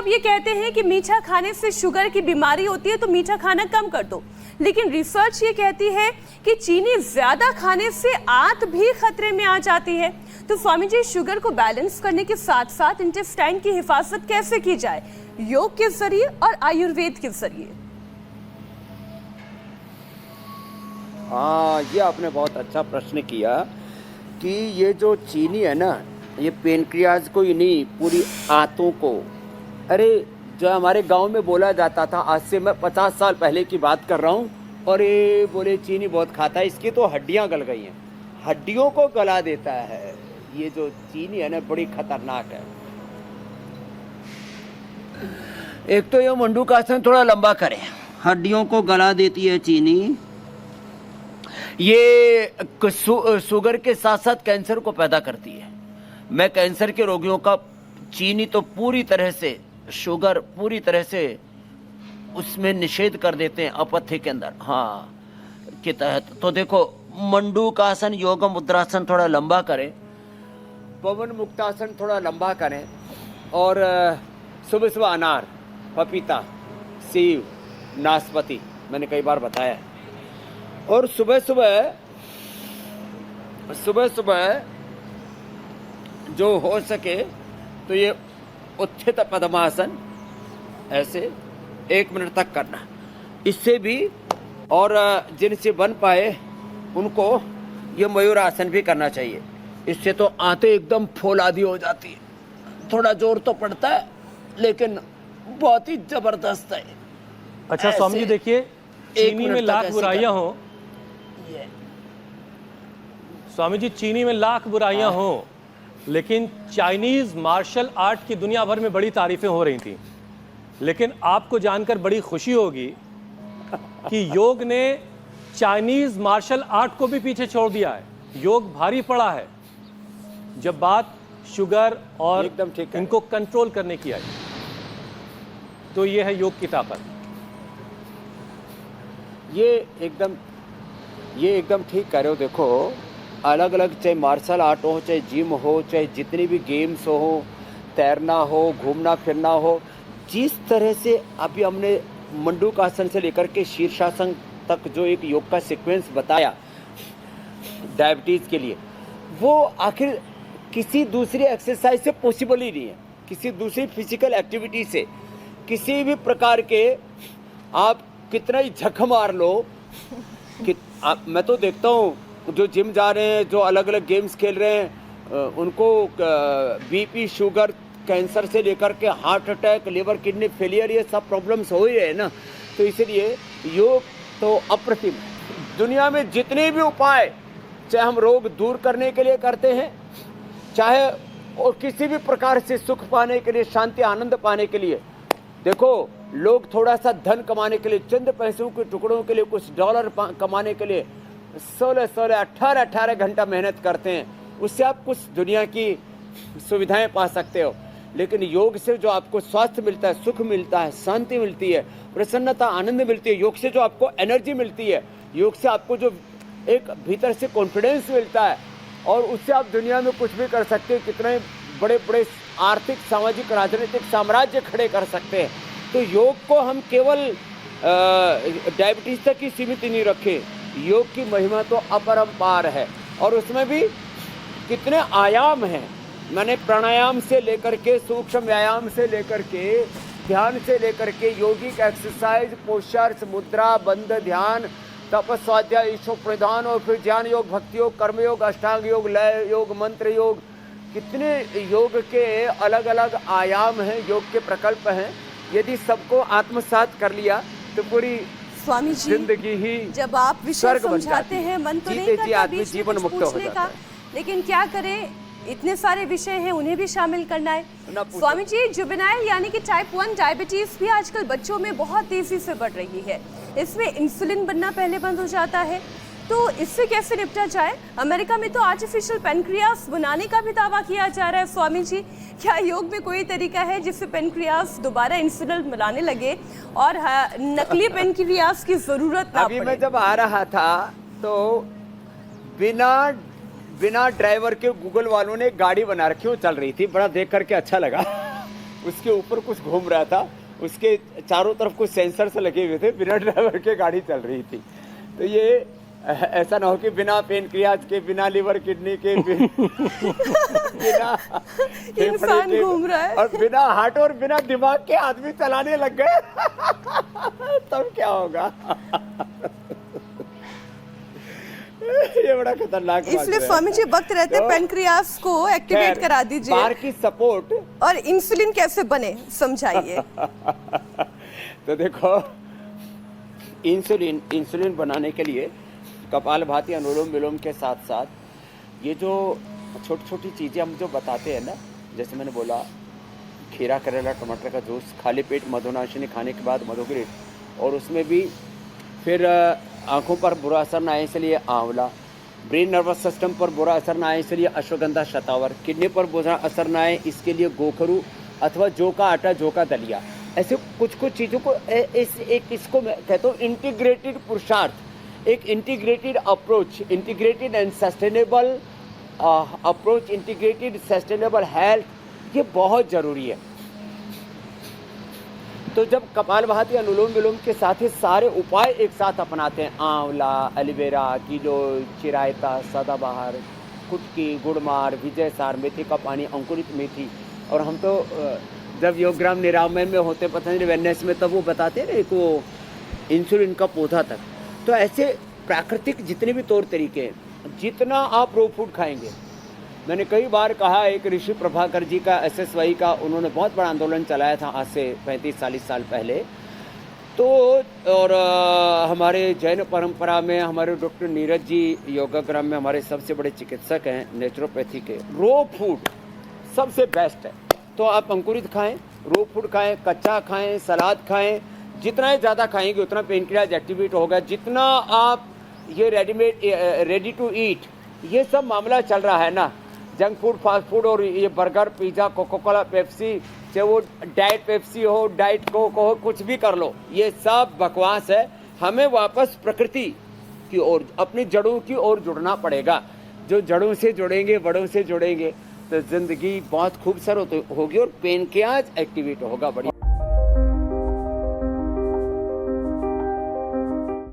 अब ये कहते हैं कि मीठा खाने से शुगर की बीमारी होती है, तो मीठा खाना कम कर दो, लेकिन रिसर्च ये कहती है कि चीनी ज्यादा खाने से आंत भी खतरे में आ जाती है। तो स्वामी जी, शुगर को बैलेंस करने के साथ साथ इंटेस्टाइन की हिफाजत कैसे की जाए, योग के जरिए और आयुर्वेद के जरिए? हाँ, ये आपने बहुत अच्छा प्रश्न किया कि ये जो चीनी है ना, ये पेनक्रियाज को ही नहीं, पूरी आंतों को, अरे जो हमारे गांव में बोला जाता था, आज से मैं 50 साल पहले की बात कर रहा हूँ, और ये बोले चीनी बहुत खाता है, इसकी तो हड्डियाँ गल गई हैं, हड्डियों को गला देता है। ये जो चीनी है ना, बड़ी खतरनाक है। एक तो ये मंडूकासन थोड़ा लंबा करें, हड्डियों को गला देती है चीनी। ये शुगर के साथ साथ कैंसर को पैदा करती है। मैं कैंसर के रोगियों का चीनी तो पूरी तरह से, शुगर पूरी तरह से उसमें निषेध कर देते हैं अपथ्य के अंदर, हाँ, के तहत। तो देखो, मंडूकासन, योग मुद्रासन थोड़ा लंबा करें, पवन मुक्तासन थोड़ा लंबा करें, और सुबह सुबह अनार, पपीता, सेब, नाशपाती मैंने कई बार बताया है, और सुबह सुबह जो हो सके तो ये उत्थित पद्मासन ऐसे 1 मिनट तक करना। इससे भी, और जिनसे बन पाए उनको ये मयूरासन भी करना चाहिए। इससे तो आंतें एकदम फौलादी हो जाती है। थोड़ा जोर तो पड़ता है, लेकिन बहुत ही जबरदस्त है। अच्छा स्वामी जी, देखिए, चीनी में लाख बुराइयां हो, स्वामी जी, चीनी में लाख बुराइयां हो, लेकिन चाइनीज मार्शल आर्ट की दुनिया भर में बड़ी तारीफें हो रही थी। लेकिन आपको जानकर बड़ी खुशी होगी कि योग ने चाइनीज मार्शल आर्ट को भी पीछे छोड़ दिया है। योग भारी पड़ा है जब बात शुगर और इनको कंट्रोल करने की आई। तो ये है योग की ताकत। ये एकदम ठीक कर रहे हो। देखो, अलग अलग, चाहे मार्शल आर्ट हो, चाहे जिम हो, चाहे जितनी भी गेम्स हो, तैरना हो, घूमना फिरना हो, जिस तरह से अभी हमने मंडूकासन से लेकर के शीर्षासन तक जो एक योग का सीक्वेंस बताया डायबिटीज़ के लिए, वो आखिर किसी दूसरी एक्सरसाइज से पॉसिबल ही नहीं है। किसी दूसरी फिजिकल एक्टिविटी से, किसी भी प्रकार के, आप कितना ही झक मार लो कि मैं तो देखता हूँ जो जिम जा रहे हैं, जो अलग अलग गेम्स खेल रहे हैं, उनको बीपी, शुगर, कैंसर से लेकर के heart attack, liver, kidney failure, ये सब प्रॉब्लम्स हो ही रहे हैं ना। तो इसलिए योग तो अप्रतिम है। दुनिया में जितने भी उपाय, चाहे हम रोग दूर करने के लिए करते हैं, चाहे और किसी भी प्रकार से सुख पाने के लिए, शांति, आनंद पाने के लिए, देखो, लोग थोड़ा सा धन कमाने के लिए, चंद पैसों के टुकड़ों के लिए, कुछ डॉलर कमाने के लिए 16-16, 18-18 घंटा मेहनत करते हैं। उससे आप कुछ दुनिया की सुविधाएं पा सकते हो, लेकिन योग से जो आपको स्वास्थ्य मिलता है, सुख मिलता है, शांति मिलती है, प्रसन्नता, आनंद मिलती है, योग से जो आपको एनर्जी मिलती है, योग से आपको जो एक भीतर से कॉन्फिडेंस मिलता है, और उससे आप दुनिया में कुछ भी कर सकते हैं। कितने बड़े बड़े आर्थिक, सामाजिक, राजनीतिक साम्राज्य खड़े कर सकते हैं। तो योग को हम केवल डायबिटीज तक ही सीमित नहीं रखें। योग की महिमा तो अपरंपार है, और उसमें भी कितने आयाम हैं। मैंने प्राणायाम से लेकर के, सूक्ष्म व्यायाम से लेकर के, ध्यान से लेकर के, योगिक एक्सरसाइज, पोस्चर्स, मुद्रा, बंध, ध्यान, तपस, स्वाध्याय, ईश्वर प्रधान, और फिर ज्ञान योग, भक्ति योग, कर्म योग, अष्टांग योग, लय योग, मंत्र योग, कितने योग के अलग अलग आयाम हैं, योग के प्रकल्प हैं। यदि सबको आत्मसात कर लिया तो पूरी स्वामी जी, जिंदगी ही जब आप विषय समझाते हैं, मन तो नहीं करता आदमी जीवन मुक्त हो जाता है। लेकिन क्या करें, इतने सारे विषय हैं, उन्हें भी शामिल करना है। स्वामी जी, जुवेनाइल यानी कि टाइप 1 डायबिटीज भी आजकल बच्चों में बहुत तेजी से बढ़ रही है। इसमें इंसुलिन बनना पहले बंद हो जाता है, तो इससे कैसे निपटा जाए? अमेरिका में तो आर्टिफिशियल पेनक्रियास बनाने का भी दावा किया जा रहा है। स्वामी जी, क्या योग में कोई तरीका है जिससे पेनक्रियास दोबारा इंसुलिन बनाने लगे और नकली पेनक्रियास की जरूरत ना पड़े? अभी मैं जब आ रहा था तो बिना ड्राइवर के गूगल वालों ने गाड़ी बना रखी, वो चल रही थी, बड़ा देख करके अच्छा लगा। उसके ऊपर कुछ घूम रहा था, उसके चारों तरफ कुछ सेंसर से लगे हुए थे, बिना ड्राइवर के गाड़ी चल रही थी। तो ये ऐसा ना हो कि बिना पेनक्रियाज के, बिना लिवर किडनी के, बिना इंसान घूम रहा है और बिना हार्ट और बिना दिमाग के आदमी चलाने लग गए तब क्या होगा? ये बड़ा खतरनाक बात इसलिए है। स्वामी जी वक्त रहते तो पेनक्रियास को एक्टिवेट खैर, करा दीजिए बाहर की सपोर्ट। और इंसुलिन कैसे बने समझाइए। तो देखो, इंसुलिन बनाने के लिए कपालभाति, अनुलोम विलोम के साथ साथ ये जो छोटी छोटी चीज़ें हम जो बताते हैं ना, जैसे मैंने बोला खीरा, करेला, टमाटर का जूस, खाली पेट मधुनाशिनी खाने के बाद मधुग्रीट, और उसमें भी फिर आँखों पर बुरा असर ना आए इसलिए आंवला, ब्रेन नर्वस सिस्टम पर बुरा असर ना आए इसलिए अश्वगंधा शतावर, किडनी पर बुरा असर ना आए इसके लिए गोखरू अथवा जौ का आटा, जौ का दलिया। ऐसे कुछ कुछ चीज़ों को इसको मैं कहता हूँ इंटीग्रेटेड पुरुषार्थ, एक integrated approach, integrated and sustainable approach, integrated sustainable health, ये बहुत ज़रूरी है। तो जब कपालभाति, अनुलोम विलोम के साथ ही सारे उपाय एक साथ अपनाते हैं, आंवला, एलोवेरा, गिलोय, चिरायता, सदाबहार, कुटकी, गुड़मार, विजयसार, मेथी का पानी, अंकुरित मेथी, और हम तो जब योगग्राम निरामय में होते पतंजलि वेलनेस में, तब वो बताते हैं ना एक वो इंसुलिन का पौधा तक। तो ऐसे प्राकृतिक जितने भी तौर तरीके हैं, जितना आप रो फूड खाएंगे, मैंने कई बार कहा, एक ऋषि प्रभाकर जी का SSY का उन्होंने बहुत बड़ा आंदोलन चलाया था आज से 35-40 साल पहले। तो और हमारे जैन परंपरा में हमारे डॉक्टर नीरज जी योगाग्राम में हमारे सबसे बड़े चिकित्सक हैं नेचुरोपैथी के। रो फूड सबसे बेस्ट है। तो आप अंकुरित खाएं, रो फूड खाएं, कच्चा खाएं, सलाद खाएं, जितना ज़्यादा खाएंगे उतना पेनक्रियाज एक्टिवेट होगा। जितना आप ये रेडीमेड, रेडी टू ईट, ये सब मामला चल रहा है ना, जंक फूड, फास्ट फूड, और ये burger, pizza, Coca Cola, Pepsi, चाहे वो डाइट पेप्सी हो, डाइट कोक हो, कुछ भी कर लो, ये सब बकवास है। हमें वापस प्रकृति की ओर, अपनी जड़ों की ओर जुड़ना पड़ेगा। जो जड़ों से जुड़ेंगे, बड़ों से जुड़ेंगे, तो ज़िंदगी बहुत खूबसूरत होगी और पेनक्रियाज एक्टिवेट होगा। बड़ी